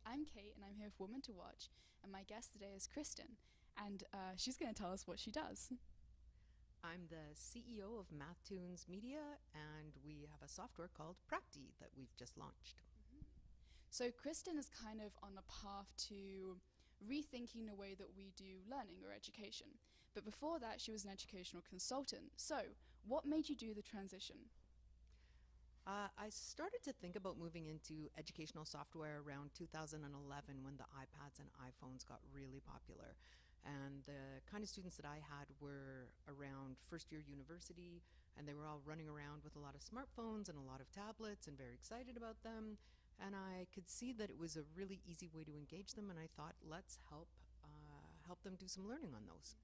I'm Kate, and I'm here with Woman to Watch, and my guest today is Kristin, and she's going to tell us what she does. I'm the CEO of MathTunes Media, and we have a software called Practi that we've just launched. So Kristin is kind of on the path to rethinking the way that we do learning or education. But before that, she was an educational consultant. So what made you do the transition? I started to think about moving into educational software around 2011 when the iPads and iPhones got really popular. And the kind of students that I had were around first year university, and they were all running around with a lot of smartphones and a lot of tablets and very excited about them. And I could see that it was a really easy way to engage them, and I thought, let's help them do some learning on those.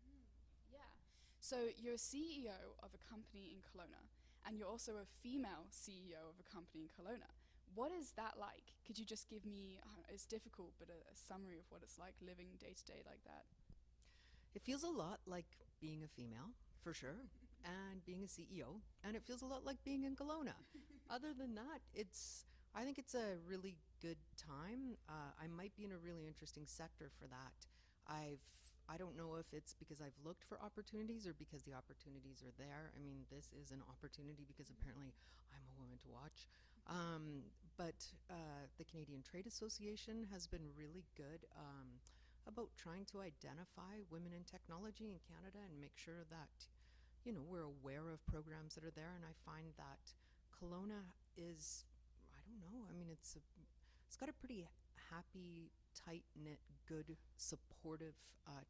Yeah. So you're a CEO of a company in Kelowna, and you're also a female CEO of a company in Kelowna. What is that like? Could you just give me, I don't know, it's difficult, but a summary of what it's like living day to day like that? It feels a lot like being a female, for sure, and being a CEO, and it feels a lot like being in Kelowna. Other than that, I think it's a really good time. I might be in a really interesting sector for that. I don't know if it's because I've looked for opportunities or because the opportunities are there. I mean, this is an opportunity because apparently I'm a woman to watch. But the Canadian Trade Association has been really good about trying to identify women in technology in Canada and make sure that, we're aware of programs that are there. And I find that Kelowna is, I don't know, I mean, it's got a pretty happy, tight-knit, good, supportive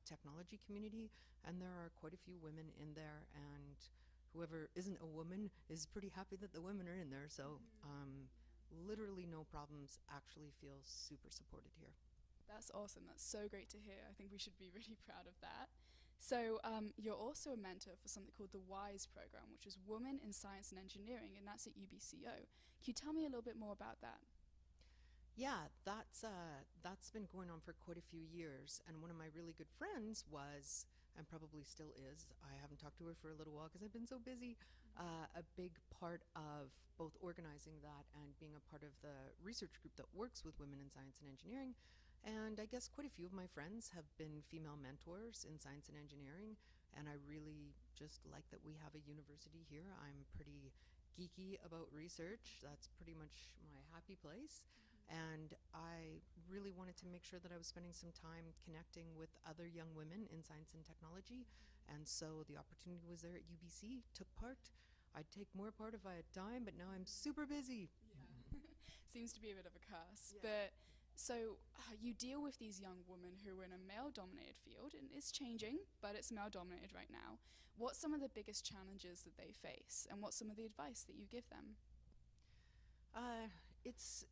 technology community, and there are quite a few women in there, and whoever isn't a woman is pretty happy that the women are in there, so literally no problems, actually feel super supported here. That's awesome. That's so great to hear. I think we should be really proud of that. So, you're also a mentor for something called the WISE program, which is Women in Science and Engineering, and that's at UBCO. Can you tell me a little bit more about that? Yeah, that's been going on for quite a few years, and one of my really good friends was, and probably still is, I haven't talked to her for a little while because I've been so busy, a big part of both organizing that and being a part of the research group that works with women in science and engineering. And I guess quite a few of my friends have been female mentors in science and engineering, and I really just like that we have a university here. I'm pretty geeky about research. That's pretty much my happy place. And I really wanted to make sure that I was spending some time connecting with other young women in science and technology. And so the opportunity was there at UBC, took part. I'd take more part if I had time, but now I'm super busy. Yeah. Seems to be a bit of a curse. Yeah. But so you deal with these young women who are in a male-dominated field, and it's changing, but it's male-dominated right now. What's some of the biggest challenges that they face, and what's some of the advice that you give them? Uh, it's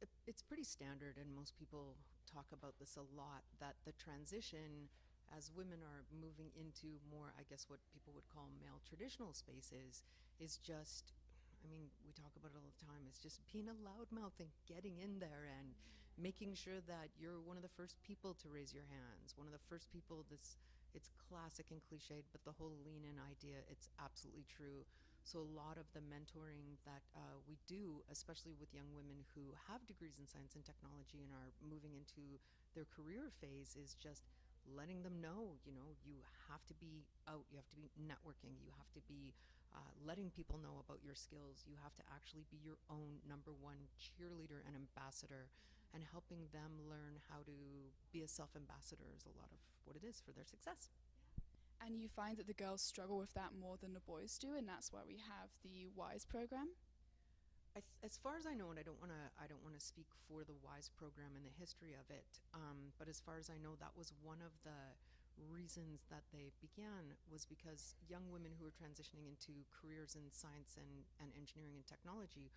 pretty standard, and most people talk about this a lot, that the transition as women are moving into more, I guess, what people would call male traditional spaces is just, I mean, we talk about it all the time, it's just being a loudmouth and getting in there and making sure that you're one of the first people to raise your hands, one of the first people. It's classic and cliched, but the whole lean in idea, it's absolutely true. So a lot of the mentoring that we do, especially with young women who have degrees in science and technology and are moving into their career phase, is just letting them know, you have to be out, you have to be networking, you have to be letting people know about your skills, you have to actually be your own number one cheerleader and ambassador, and helping them learn how to be a self-ambassador is a lot of what it is for their success. And you find that the girls struggle with that more than the boys do, and that's why we have the WISE program? As far as I know, and I don't want to speak for the WISE program and the history of it, but as far as I know, that was one of the reasons that they began, was because young women who were transitioning into careers in science and engineering and technology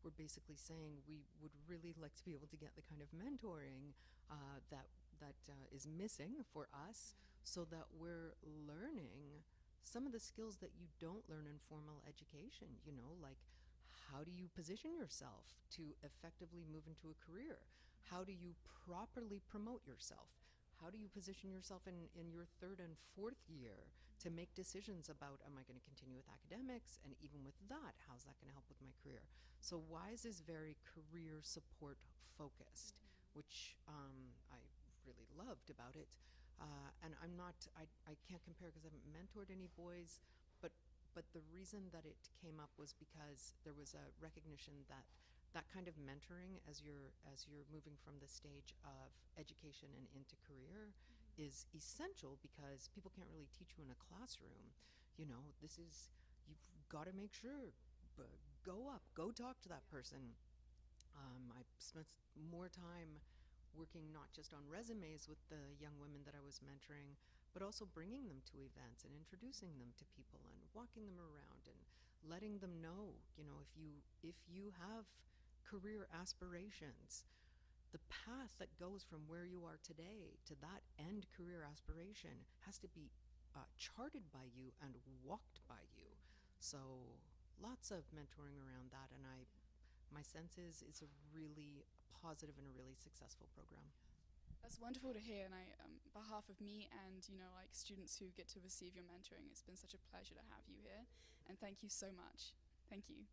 were basically saying, we would really like to be able to get the kind of mentoring that is missing for us, so that we're learning some of the skills that you don't learn in formal education, like how do you position yourself to effectively move into a career? How do you properly promote yourself? How do you position yourself in your third and fourth year to make decisions about, am I going to continue with academics? And even with that, how's that going to help with my career? So WISE is very career support focused, which loved about it. And I can't compare because I haven't mentored any boys, but the reason that it came up was because there was a recognition that that kind of mentoring as you're moving from the stage of education and into career is essential, because people can't really teach you in a classroom. You know, you've got to make sure, go up, go talk to that person. I spent more time working not just on resumes with the young women that I was mentoring, but also bringing them to events and introducing them to people and walking them around and letting them know, if you have career aspirations, the path that goes from where you are today to that end career aspiration has to be charted by you and walked by you. So lots of mentoring around that, and my sense is it's a really positive and a really successful program. That's wonderful to hear, and on behalf of me and like students who get to receive your mentoring, it's been such a pleasure to have you here, and thank you so much. Thank you.